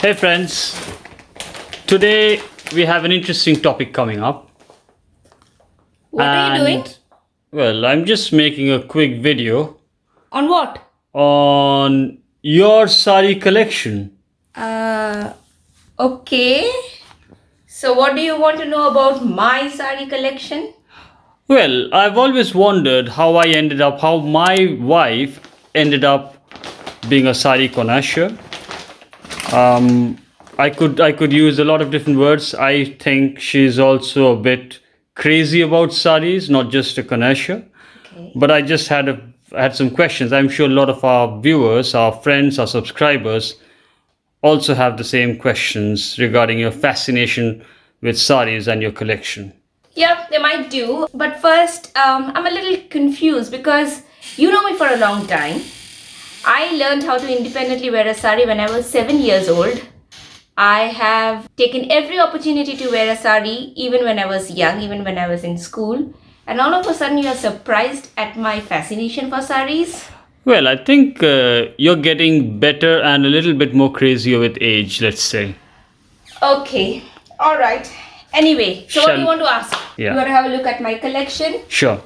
Hey friends, today we have an interesting topic coming up. What are you doing? Well, I'm just making a quick video On what? on your sari collection. Okay. So what do you want to know about my sari collection? Well, I've always wondered how my wife ended up being a sari connoisseur. I could use a lot of different words. I think she's also a bit crazy about saris, not just a connoisseur. Okay. But I just had some questions. I'm sure a lot of our viewers, our friends, our subscribers also have the same questions regarding your fascination with saris and your collection. Yeah, they might do. But first, I'm a little confused because you know me for a long time. I learned how to independently wear a sari when I was 7 years old. I have taken every opportunity to wear a sari even when I was young, even when I was in school. And all of a sudden you are surprised at my fascination for saris. Well, I think you're getting better and a little bit more crazier with age, let's say. Okay, alright. Anyway, so what do you want to ask? Yeah. You want to have a look at my collection? Sure.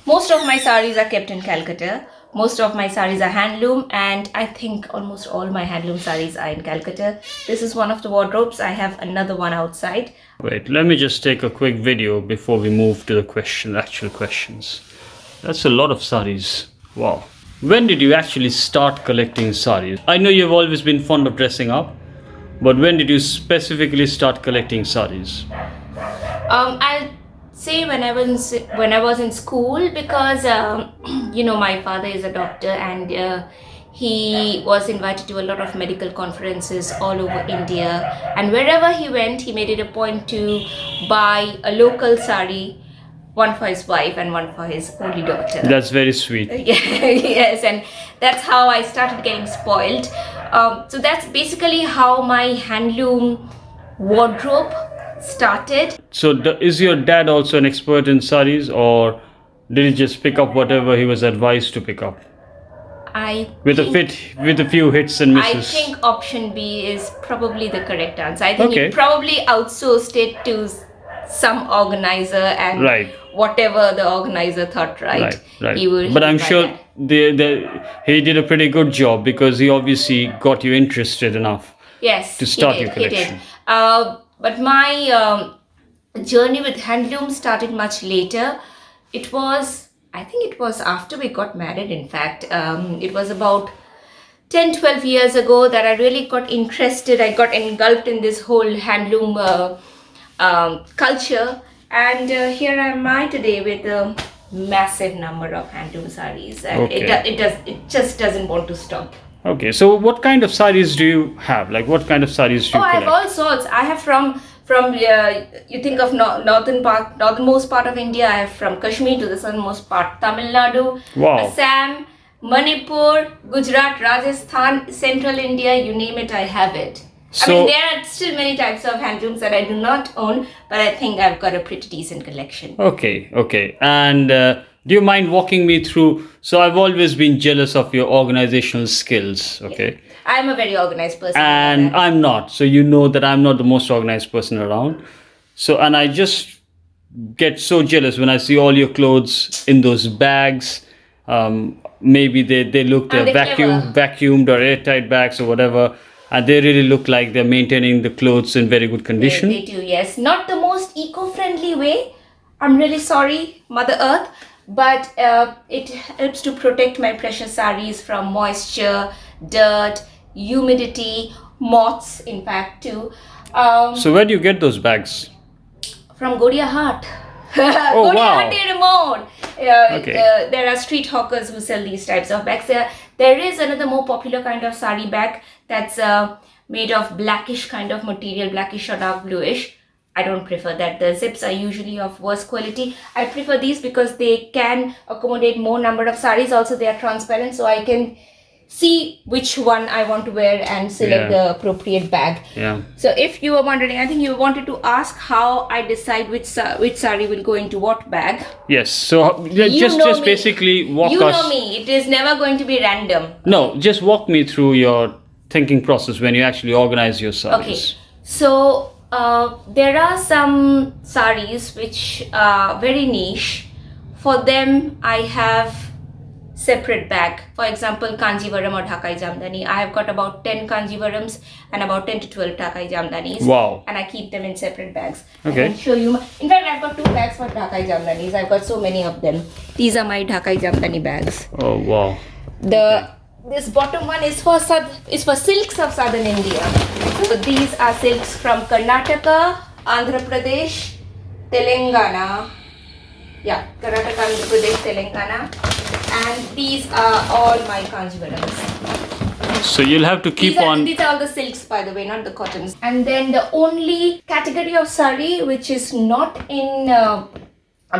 Most of my saris are kept in Calcutta. Most of my saris are handloom, and I think almost all my handloom saris are in Calcutta. This is one of the wardrobes. I have another one outside. Wait, let me just take a quick video before we move to the actual questions. That's a lot of saris. Wow. When did you actually start collecting saris? I know you've always been fond of dressing up, but when did you specifically start collecting saris? I'll say when I was in school because my father is a doctor and he was invited to a lot of medical conferences all over India, and wherever he went he made it a point to buy a local sari, one for his wife and one for his only daughter. That's very sweet. Yes, and that's how I started getting spoiled. So that's basically how my handloom wardrobe started. So is your dad also an expert in saris, or did he just pick up whatever he was advised to pick up? With a few hits and misses. I think option B is probably the correct answer. I think Okay. he probably outsourced it to some organizer, and Right. whatever the organizer thought, right? Right. He would. But I'm buy sure that. he did a pretty good job because he obviously got you interested enough. Yes, to start he did, your collection. He did. But my journey with handloom started much later. I think it was after we got married, in fact. It was about 10-12 years ago that I really got interested. I got engulfed in this whole handloom culture. And here am I today with a massive number of handloom saris. And Okay. it just doesn't want to stop. Okay, so what kind of saris do you have? Like, what kind of saris do you I collect? have all sorts. I have from you think of northernmost part of India. I have from Kashmir to the southernmost part, Tamil Nadu, Wow. Assam, Manipur, Gujarat, Rajasthan, Central India. You name it, I have it. So- there are still many types of handlooms that I do not own, but I think I've got a pretty decent collection. Okay. And do you mind walking me through? So I've always been jealous of your organizational skills, okay? I'm a very organized person. And I'm not. So you know that I'm not the most organized person around. So, and I just get so jealous when I see all your clothes in those bags. Maybe they look They're clever. vacuumed or airtight bags or whatever. And they really look like they're maintaining the clothes in very good condition. They do, yes. Not the most eco-friendly way. I'm really sorry, Mother Earth. But it helps to protect my precious saris from moisture, dirt, humidity, moths, in fact, too. So where do you get those bags? From Godia Hut. Oh, wow. Remote. Okay. There are street hawkers who sell these types of bags. There is another more popular kind of sari bag that's made of blackish kind of material, blackish or dark bluish. I don't prefer that. The zips are usually of worse quality. I prefer these because they can accommodate more number of saris. Also, they are transparent, so I can see which one I want to wear and select the appropriate bag. Yeah. So if you were wondering, I think you wanted to ask how I decide which sari will go into what bag. Yes. So just basically walk us. You know me. It is never going to be random. No, just walk me through your thinking process when you actually organize your sarees? Okay, so there are some sarees which are very niche. For them, I have separate bag. For example, Kanjivaram or Dhakai Jamdani. I have got about 10 Kanjivarams and about 10 to 12 Dhakai Jamdanis. Wow. And I keep them in separate bags. Okay. I can show you. In fact, I've got 2 bags for Dhakai Jamdanis. I've got so many of them. These are my Dhakai Jamdani bags. Oh, wow. This bottom one is for silks of southern India. So these are silks from Karnataka, Andhra Pradesh, Telangana. Yeah, Karnataka, Andhra Pradesh, Telangana. And these are all my Kanjivarams. So you'll have to keep on. These are all the silks, by the way, not the cottons. And then the only category of sari which is not in a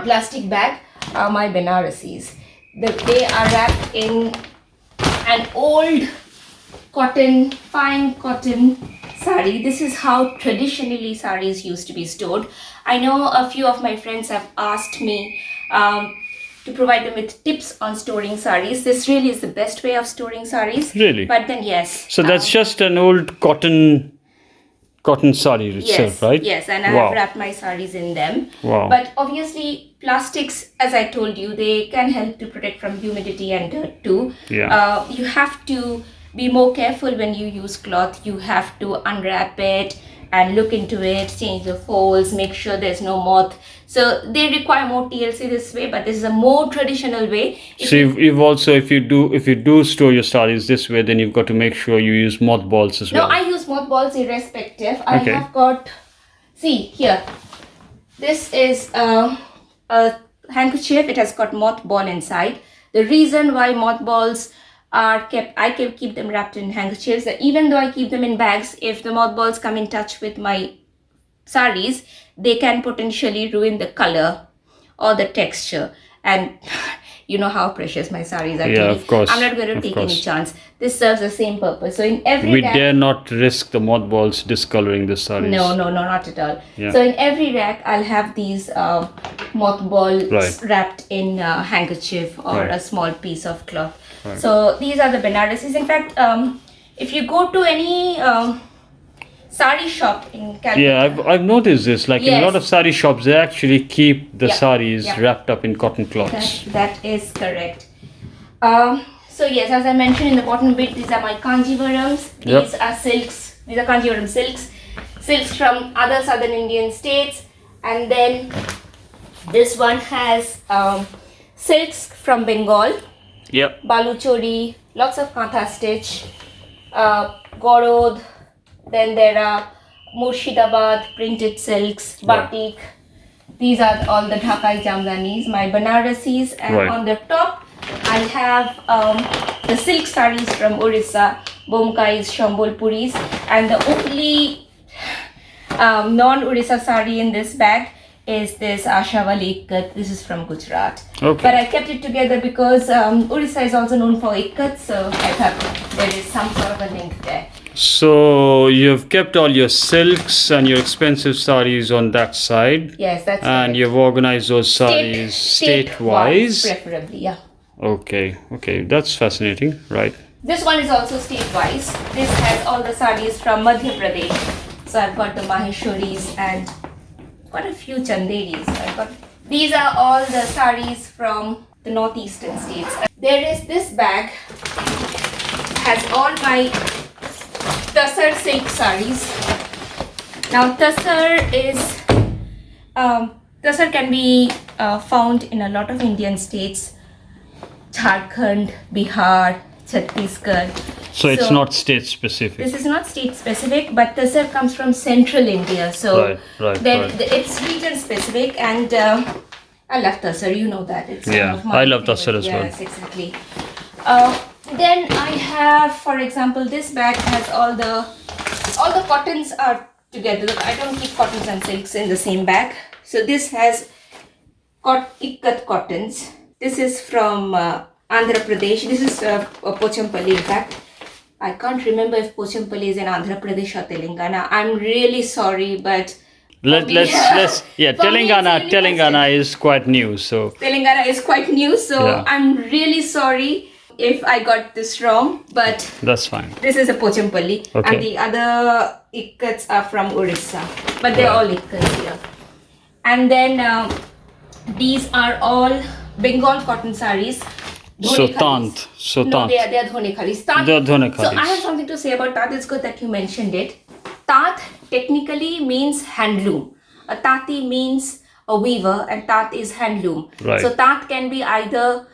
plastic bag are my Banarasis. They are wrapped in an old cotton, fine cotton sari. This is how traditionally saris used to be stored. I know a few of my friends have asked me to provide them with tips on storing saris. This really is the best way of storing saris. Really? But then yes. So that's just an old cotton sari itself, right? Yes, and I have wrapped my saris in them. Wow. But obviously plastics, as I told you, they can help to protect from humidity and dirt too. Yeah. You have to be more careful when you use cloth. You have to unwrap it and look into it, change the folds, make sure there's no moth. So they require more TLC this way, but this is a more traditional way. So you've also, if you do store your sarees this way, then you've got to make sure you use mothballs as well. No, I use mothballs irrespective. I have got, see here, this is a handkerchief. It has got mothball inside. The reason why mothballs are kept, I can keep them wrapped in handkerchiefs. Even though I keep them in bags, if the mothballs come in touch with my sarees, they can potentially ruin the color or the texture. And you know how precious my sarees are. Yeah, of course. I'm not going to take any chance. This serves the same purpose. So in every we dare not risk the mothballs discoloring the sarees. No, not at all. Yeah. So in every rack, I'll have these mothballs wrapped in a handkerchief or a small piece of cloth. Right. So these are the Banarasis. In fact, if you go to any sari shop in Calcutta. Yeah, I've noticed this. Like in a lot of sari shops, they actually keep the saris wrapped up in cotton cloths. That is correct. So yes, as I mentioned in the bottom bit, these are my Kanjivarams. These are silks. These are Kanjivaram silks. Silks from other southern Indian states. And then this one has silks from Bengal. Yep. Baluchori, lots of kantha stitch, Gorod, then there are Murshidabad printed silks, batik. These are all the Dhakai Jamdanis, my Banarasis, and on the top I have the silk sarees from Orissa, Bomkais, Shambholpuris, and the only non-Orissa saree in this bag is this Ashawali Ikkat. This is from Gujarat. Okay. But I kept it together because Orissa is also known for Ikkat, so I thought there is some sort of a link there. So you've kept all your silks and your expensive sarees on that side. Yes, that's and correct. You've organized those sarees state-wise. Preferably, yeah. Okay, that's fascinating, right? This one is also state-wise. This has all the sarees from Madhya Pradesh. So I've got the Maheswaris and quite a few Chanderis. These are all the sarees from the northeastern states. There is this bag, has all my Tussar silk sarees. Now Tussar can be found in a lot of Indian states, Jharkhand, Bihar, Chhattisgarh. So it's not state specific. This is not state specific, but Tussar comes from central India, so it's region specific. And I love Tussar, you know that. It's I love Tussar as well. Yes, exactly. Then I have, for example, this bag has all the cottons are together. I don't keep cottons and silks in the same bag. So this has Ikkat cottons. This is from Andhra Pradesh. This is Pochampalli, in fact. I can't remember if Pochampalli is in Andhra Pradesh or Telangana. I'm really sorry, but Telangana is quite new, so Telangana is quite new, so I'm really sorry. if I got this wrong, but That's fine. this is a Pochampalli, Okay. and the other ikkats are from Orissa, but they're all ikkats here. And then these are all Bengal cotton sarees. So Dhone tant. khalis. So No, tant. they are Dhone khalis. Tant. They're Dhone So I khalis. have something to say about Tat. It's good that you mentioned it. Tat technically means handloom. A Tati means a weaver, and Tat is handloom. Right. So Tat can be either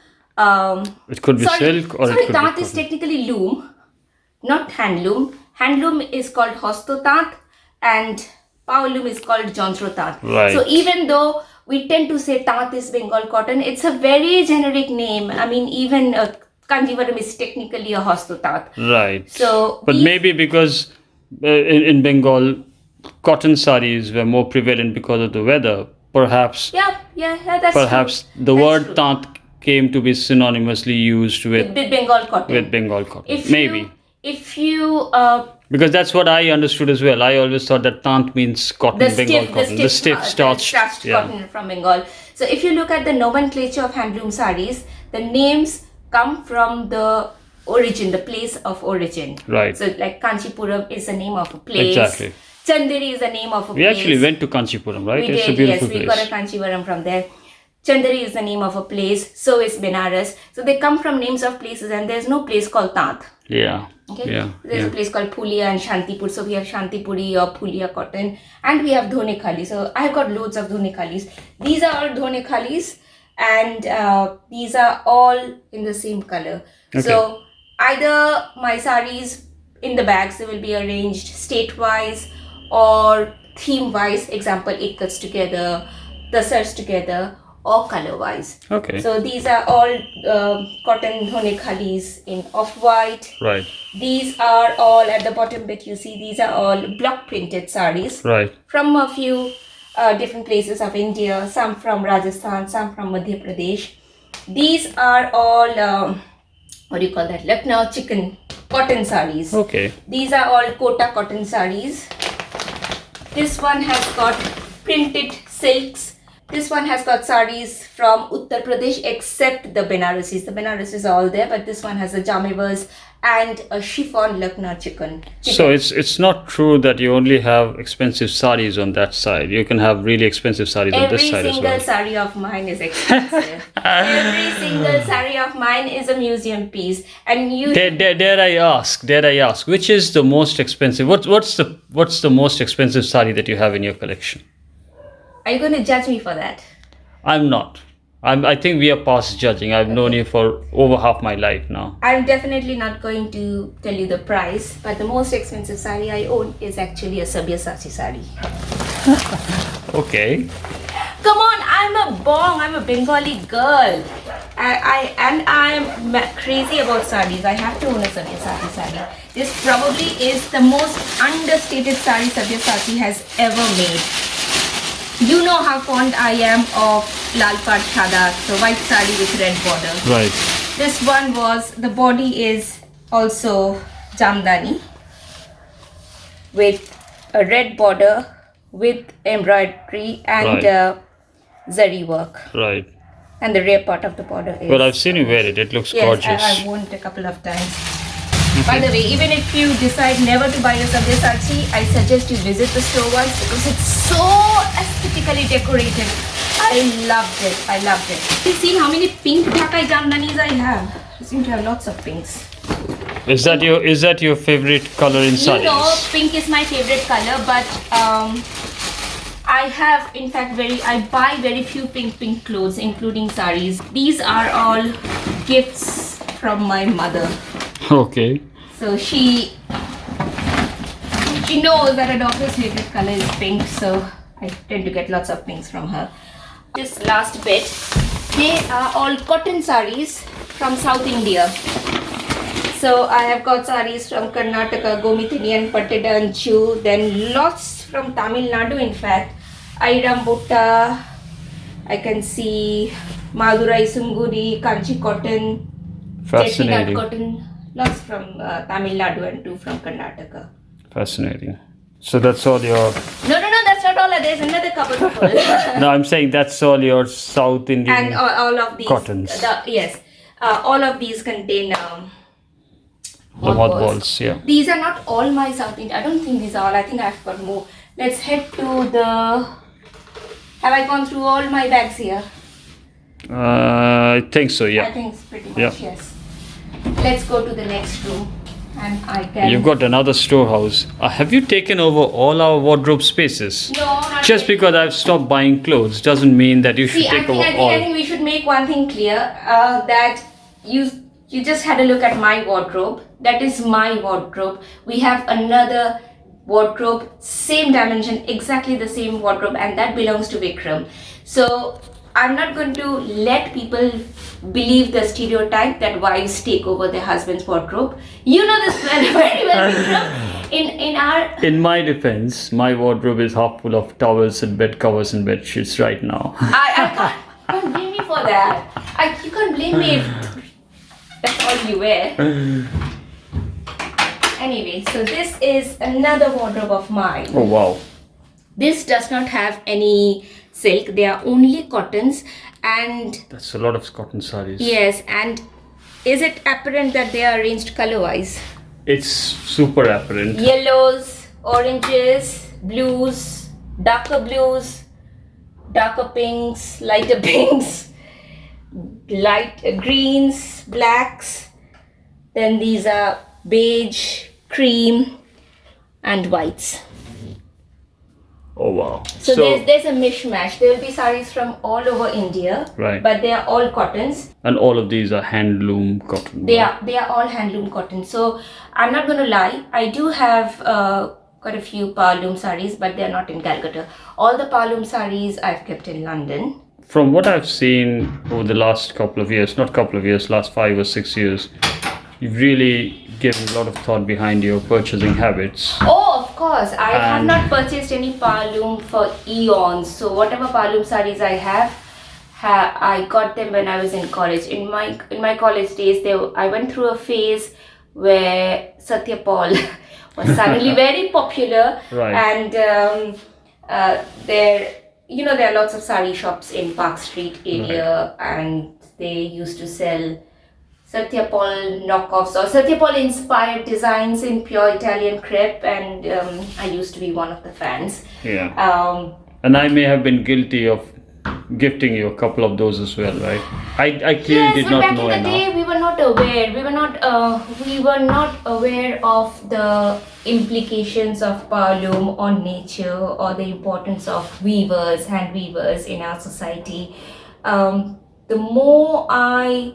It could be silk or it could Tat be is cotton. technically loom, not handloom. Handloom is called hosto tat, and powerloom is called jontro tat. Right. So even though we tend to say tat is Bengal cotton, it's a very generic name. I mean, even Kanjivaram is technically a hosto tat. Right. So But these- maybe because in Bengal, cotton sarees were more prevalent because of the weather. Perhaps yeah, that's perhaps true. the That's word true. tant came to be synonymously used with with Bengal cotton. Bengal cotton. If Maybe. if you Because that's what I understood as well. I always thought that tant means cotton, Bengal cotton. The stiff starched. Yeah. cotton from Bengal. So if you look at the nomenclature of handloom sarees, the names come from the origin, the place of origin. Right. So like Kanchipuram is the name of a place. Exactly. Chanderi is the name of a We place. actually went to Kanchipuram, right? We It's did, a beautiful yes. We place. got a Kanchivaram from there. Chanderi is the name of a place. So is Benares. So they come from names of places, and there's no place called Tant. Yeah. Okay. Yeah. There's a place called Phulia and Shantipur. So we have Shantipuri or Phulia cotton, and we have Dhone Khali. So I've got loads of Dhone Khalis. These are all Dhone Khalis, and these are all in the same color. Okay. So either my sarees in the bags, they will be arranged state-wise or theme-wise. Example, ikkats together, dasars together, or color-wise. Okay. So these are all cotton Dhone Khalis in off-white. Right. These are all at the bottom bit, you see, these are all block printed sarees Right. from a few different places of India, some from Rajasthan, some from Madhya Pradesh. These are all, what do you call that, Lucknow chicken cotton sarees. Okay. These are all Kota cotton sarees. This one has got printed silks. This one has got sarees from Uttar Pradesh except the Benarasis. The Benarasis are all there, but this one has a jamivas and a chiffon Lucknow chicken. So it's not true that you only have expensive sarees on that side. You can have really expensive sarees on Every this side as single well. saree of mine is expensive. Every single saree of mine is a museum piece, and you. Dare I ask, which is the most expensive? What's the most expensive saree that you have in your collection? Are you going to judge me for that? I'm not. I think we are past judging. I've known you for over half my life now. I'm definitely not going to tell you the price, but the most expensive saree I own is actually a Sabyasachi saree. Okay. Come on, I'm a bong, I'm a Bengali girl. I'm crazy about sarees. I have to own a Sabyasachi saree. This probably is the most understated saree Sabyasachi has ever made. You know how fond I am of Lal Pad Chada, the white saree with red border. Right. This one was, the body is also Jamdani with a red border with embroidery and zari work. Right. And the rear part of the border is... Well, I've seen you wear it. It looks yes, gorgeous. I've worn it a couple of times. By the way, even if you decide never to buy a Sabyasachi, I suggest you visit the store once because it's so aesthetically decorated. I loved it. I loved it. You've seen how many pink Dhakai Jamdanis I have. I seem to have lots of pinks. Is that your favorite color in sarees? You know, pink is my favorite color, but I have, in fact, I buy very few pink clothes, including sarees. These are all gifts from my mother. Okay. So she knows that her daughter's favorite color is pink, so I tend to get lots of pinks from her. This last bit, they are all cotton sarees from South India. So I have got sarees from Karnataka, Gomitinian, Pattidan, Chu, then lots from Tamil Nadu, in fact. Airam Butta, I can see Madurai Sunguri, Kanchi cotton, Fascinating. Chettinad cotton, lots from Tamil Nadu and 2 from Karnataka. Fascinating. So that's all your... No, that's not all. There's another couple full. No, I'm saying that's all your South Indian... And all of these. Cottons. Yes. All of these contain The hot balls, yeah. These are not all my South Indian. I don't think these are all. I think I've got more. Let's head to the. Have I gone through all my bags here? I think so, yeah. I think it's pretty much, Yeah. yes. Let's go to the next room. And I can. You've got another storehouse. Have you taken over all our wardrobe spaces? No, not Just yet. because I've stopped buying clothes doesn't mean that you should See, take over I all. think we should make one thing clear. That you just had a look at my wardrobe. That is my wardrobe. We have another wardrobe, same dimension, exactly the same wardrobe, and that belongs to Vikram. So I'm not going to let people believe the stereotype that wives take over their husband's wardrobe. You know this very well, Vikram. In my defense, my wardrobe is half full of towels and bed covers and bed sheets right now. I can't blame me for that. You can't blame me if that's all you wear. Anyway, so this is another wardrobe of mine. Oh wow. This does not have any silk. They are only cottons, and That's a lot of cotton sarees. yes, and is it apparent that they are arranged color-wise? It's super apparent. Yellows, oranges, blues, darker pinks, lighter pinks, light greens, blacks. Then these are beige, cream, and whites. Oh wow. So there's a mishmash. There will be sarees from all over India, Right. but they are all cottons. And all of these are handloom cotton. They are all handloom cotton. So I'm not going to lie. I do have quite a few powerloom sarees, but they are not in Calcutta. All the powerloom sarees I've kept in London. From what I've seen over the last couple of years, not couple of years, last 5 or 6 years, you've really given a lot of thought behind your purchasing habits. Oh, of course. I have And- not purchased any powerloom for eons. So whatever powerloom sarees I have, I got them when I was in college. In my college days, I went through a phase where Satya Paul was suddenly very popular, Right. and there are lots of saree shops in Park Street area, and they used to sell Satya Paul knockoffs or Satya Paul inspired designs in pure Italian crepe, and I used to be one of the fans. Yeah. And I may have been guilty of gifting you a couple of those as well, right? I clearly did but not back know in the enough. day, we were not aware. We were not aware of the implications of powerloom on nature or the importance of hand weavers in our society. The more I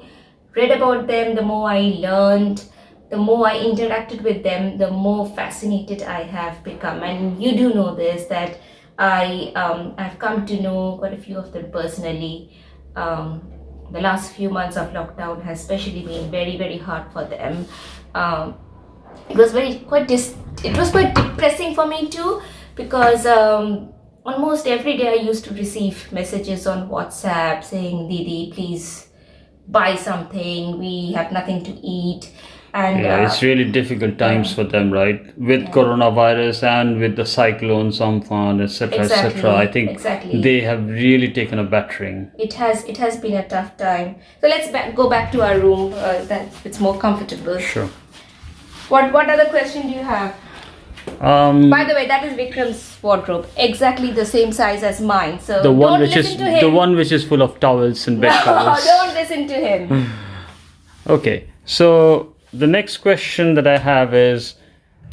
read about them, the more I learned, the more I interacted with them, the more fascinated I have become. And you do know this, that I've come to know quite a few of them personally. The last few months of lockdown has especially been very, very hard for them. It was quite depressing for me too, because almost every day I used to receive messages on WhatsApp saying, "Didi, please buy something. We have nothing to eat." And Yeah, it's really difficult times for them, right? With coronavirus and with the cyclones, Amphan, etc., Exactly, etc. I think exactly. they have really taken a battering. it has been a tough time. So let's go back to our room. That it's more comfortable. Sure. What other question do you have? By the way, that is Vikram's wardrobe, exactly the same size as mine. So The one don't which listen is to him. the one which is full of towels and bed covers. Don't listen to him. Okay, so the next question that I have is,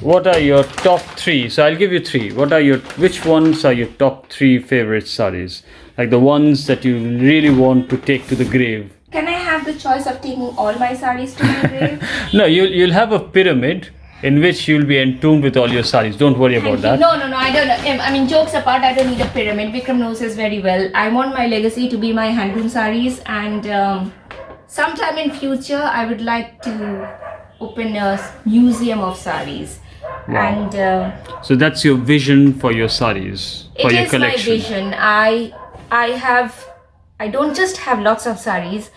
what are your top 3? So I'll give you 3. Which ones are your top 3 favorite sarees? Like the ones that you really want to take to the grave. Can I have the choice of taking all my sarees to my grave? No, you'll have a pyramid in which you'll be entombed with all your sarees. Don't worry about that. No, I don't. I mean, jokes apart, I don't need a pyramid. Vikram knows this very well. I want my legacy to be my handloom sarees, and sometime in future, I would like to open a museum of sarees. Wow. And So that's your vision for your sarees, for your it is my collection. vision. I don't just have lots of sarees.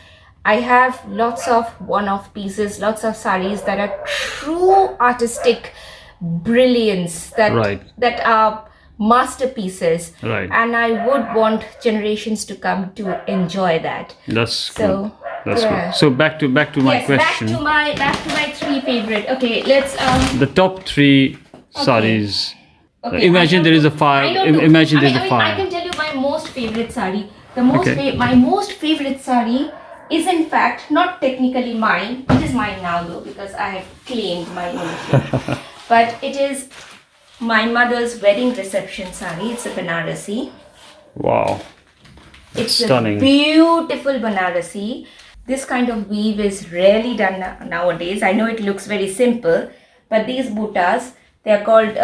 I have lots of one-off pieces, lots of sarees that are true artistic brilliance, Right. that are masterpieces. Right. And I would want generations to come to enjoy that. That's So, good. That's yeah. good. So back to my Yes, question. back to my three favorite. Okay, let's The top three sarees. Okay, Imagine there is a fire. Imagine there's a I fire. can tell you my most favorite sari. Okay. My most favorite sari is in fact not technically mine. It is mine now though because I have claimed my ownership. But it is my mother's wedding reception sari. It's a Banarasi. Wow. It's Stunning. a beautiful Banarasi. This kind of weave is rarely done nowadays. I know it looks very simple, but these buttas, they are called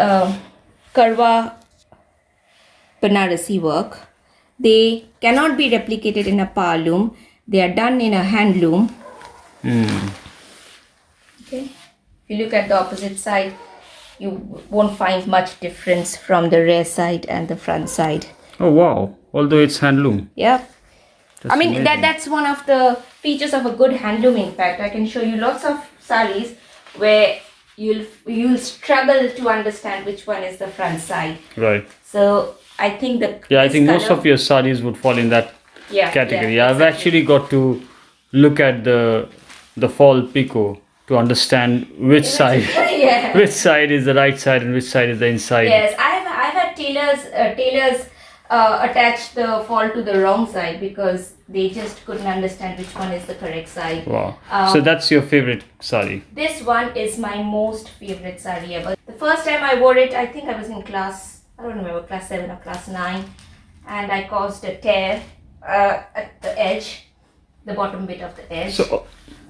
Karwa Banarasi work. They cannot be replicated in a power loom. They are done in a hand loom. Okay. If you look at the opposite side, you won't find much difference from the rear side and the front side. Oh wow. Although it's handloom. Yeah. That's I mean, amazing. that's one of the features of a good handloom. In fact, I can show you lots of saris where you'll struggle to understand which one is the front side. Right. So I think I think most of your sarees would fall in that category. Yeah, I've actually got to look at the fall pico to understand which side Yeah. which side is the right side and which side is the inside. Yes, I've had tailors attach the fall to the wrong side because they just couldn't understand which one is the correct side. Wow. So that's your favorite saree. This one is my most favorite sari ever. The first time I wore it, I think I was in class, I don't remember, class 7 or class 9, and I caused a tear at the edge, the bottom bit of the edge.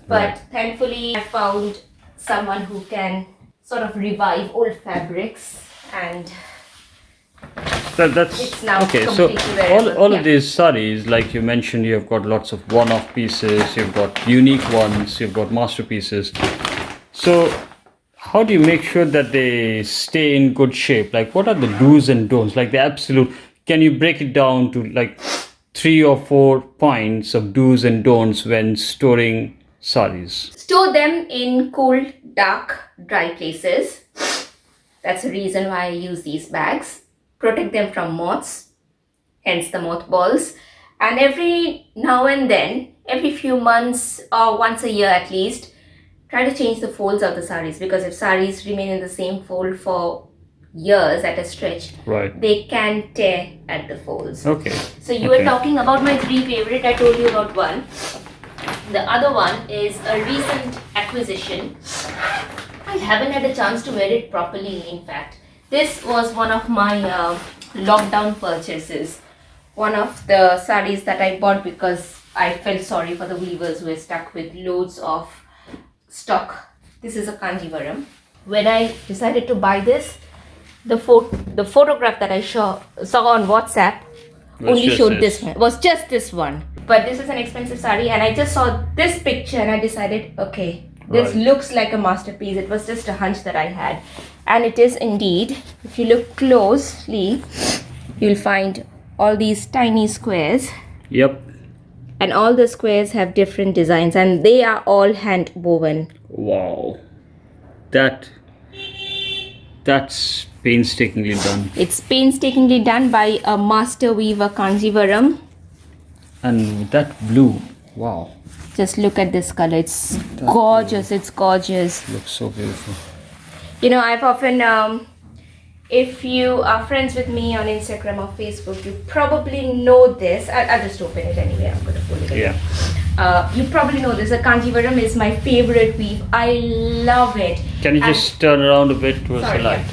But thankfully I found someone who can sort of revive old fabrics, and that's it's now okay. So completely wearable. all of these sarees, like you mentioned, you have got lots of one-off pieces, you've got unique ones, you've got masterpieces. So how do you make sure that they stay in good shape? Like, what are the do's and don'ts? Like the absolute, can you break it down to like 3 or 4 points of do's and don'ts when storing sarees? Store them in cool, dark, dry places. That's the reason why I use these bags. Protect them from moths, hence the mothballs. And every now and then, every few months or once a year at least, try to change the folds of the sarees, because if sarees remain in the same fold for years at a stretch, right, they can tear at the folds. Okay. So you were talking about my 3 favorite. I told you about one. The other one is a recent acquisition. I haven't had a chance to wear it properly, in fact. This was one of my lockdown purchases. One of the sarees that I bought because I felt sorry for the weavers who were stuck with loads of stock. This is a Kanjivaram. When I decided to buy this, the photograph that I saw on WhatsApp only showed this one. Was just this one. But this is an expensive saree, and I just saw this picture and I decided, okay, this looks like a masterpiece. It was just a hunch that I had. And it is indeed. If you look closely, you'll find all these tiny squares. Yep. And all the squares have different designs, and they are all hand woven. Wow. That's painstakingly done. It's painstakingly done by a master weaver, Kanjivaram. And that blue, wow. Just look at this color. It's gorgeous. It's gorgeous. Looks so beautiful. You know, I've often, if you are friends with me on Instagram or Facebook, you probably know this. I'll just open it anyway. I'm going to pull it in. Yeah. You probably know this. The Kanjivaram is my favorite weave. I love it. Can you just turn around a bit towards the light?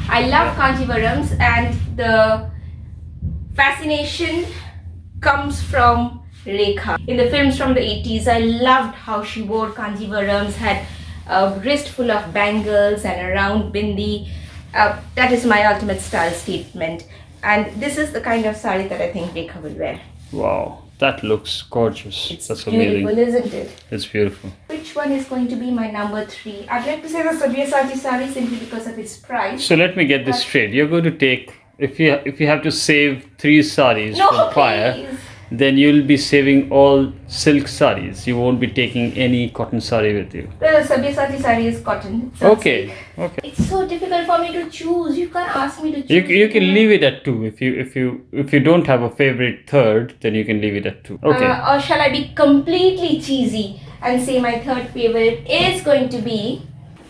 I love Kanjivarams, and the fascination comes from Rekha. In the films from the 80s, I loved how she wore Kanjivarams, had a wrist full of bangles and a round bindi. That is my ultimate style statement. And this is the kind of saree that I think Rekha will wear. Wow, that looks gorgeous. That's beautiful, amazing. Isn't it? It's beautiful. Which one is going to be my number 3? I'd like to say the Sabyasachi saree simply because of its price. So let me get this straight. You're going to take, if you have to save 3 sarees from fire, then you'll be saving all silk sarees. You won't be taking any cotton saree with you. The Sabyasachi saree is cotton. So Okay, okay. it's so difficult for me to choose. You can't ask me to choose. You can leave it at 2. If you don't have a favorite third, then you can leave it at 2. Okay. Or shall I be completely cheesy and say my third favorite is going to be?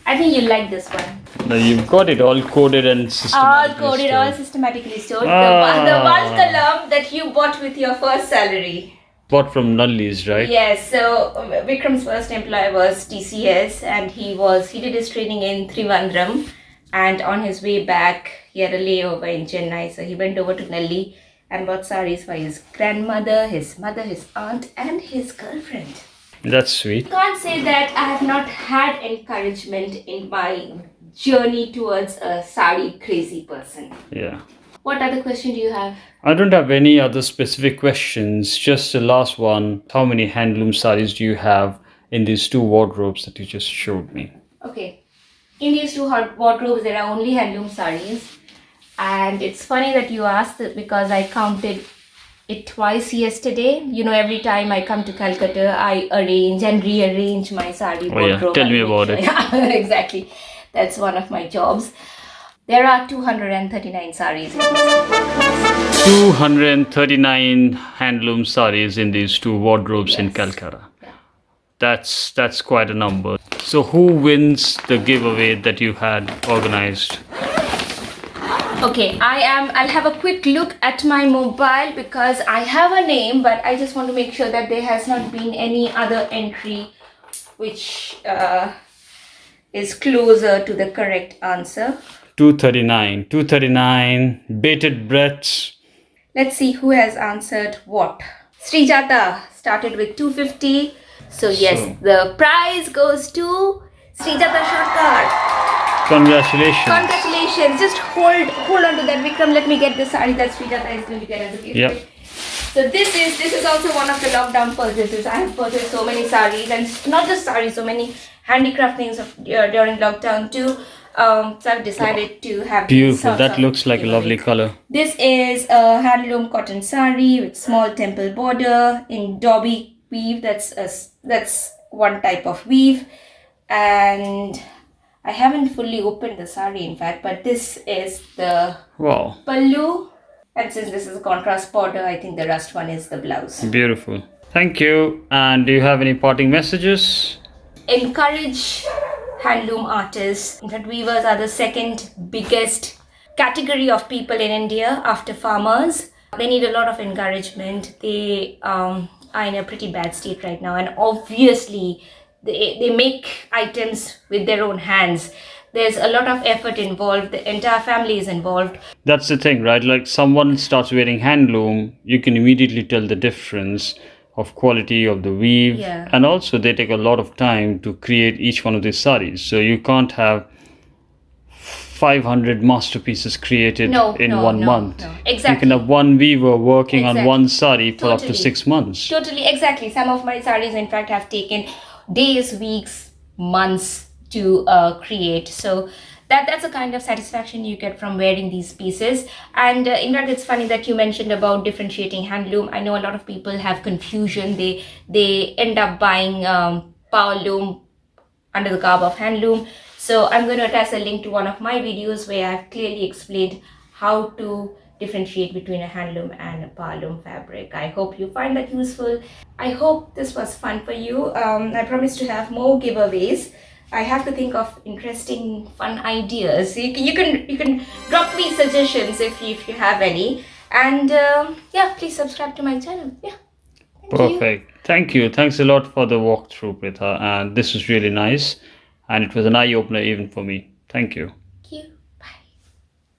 I think you like this one. Now you've got it all coded and systematically All coded, stored. all systematically stored. Ah. The one column that you bought with your first salary. Bought from Nalli's, right? Yes. So Vikram's first employer was TCS, and he did his training in Trivandrum, and on his way back he had a layover in Chennai. So he went over to Nalli and bought sarees for his grandmother, his mother, his aunt, and his girlfriend. That's sweet. I can't say that I have not had encouragement in my journey towards a sari crazy person. Yeah. What other question do you have? I don't have any other specific questions. Just the last one. How many handloom sarees do you have in these 2 wardrobes that you just showed me? Okay. In these 2 wardrobes, there are only handloom sarees. And it's funny that you asked it because I counted it twice yesterday. You know, every time I come to Calcutta, I arrange and rearrange my sari wardrobe. Tell me about it. Yeah, exactly. That's one of my jobs. There are 239 sarees. 239 handloom sarees in these 2 wardrobes in Calcutta. Yeah. That's quite a number. So who wins the giveaway that you had organized? Okay, I'll have a quick look at my mobile because I have a name, but I just want to make sure that there has not been any other entry which is closer to the correct answer. 239, bated breaths. Let's see who has answered what. Srijata started with 250. So yes, the prize goes to Srijata Shortcut. Congratulations. Congratulations. Just hold on to that, Vikram. Let me get the saree that Srijata is going to get as a gift. Yep. So this is also one of the lockdown purchases. I have purchased so many sarees, and not just sarees, so many handicraft things during lockdown too. So I've decided to have beautiful. That looks like a lovely color. This is a handloom cotton saree with small temple border in dobby weave. That's one type of weave, and I haven't fully opened the saree in fact, but this is the pallu, and since this is a contrast border, I think the rust one is the blouse. Beautiful. Thank you. And do you have any parting messages? Encourage handloom artists. In fact, weavers are the second biggest category of people in India after farmers. They need a lot of encouragement. They are in a pretty bad state right now, and obviously they make items with their own hands. There's a lot of effort involved. The entire family is involved. That's the thing, right? Like someone starts wearing handloom, you can immediately tell the difference of quality of the weave. Yeah. And also they take a lot of time to create each one of these sarees. So you can't have 500 masterpieces created in 1 month. No. Exactly. You can have one weaver working on one saree for up to 6 months. Totally, exactly. Some of my sarees in fact have taken days, weeks, months to create. So that's a kind of satisfaction you get from wearing these pieces. And in fact, it's funny that you mentioned about differentiating handloom. I know a lot of people have confusion. They end up buying power loom under the garb of handloom. So I'm going to attach a link to one of my videos where I've clearly explained how to differentiate between a handloom and a power loom fabric. I hope you find that useful. I hope this was fun for you. I promise to have more giveaways. I have to think of interesting, fun ideas. You can drop me suggestions if you have any. And yeah, please subscribe to my channel. Yeah. Perfect. Thank you. Thanks a lot for the walkthrough, Pritha. And this was really nice. And it was an eye-opener even for me. Thank you. Thank you.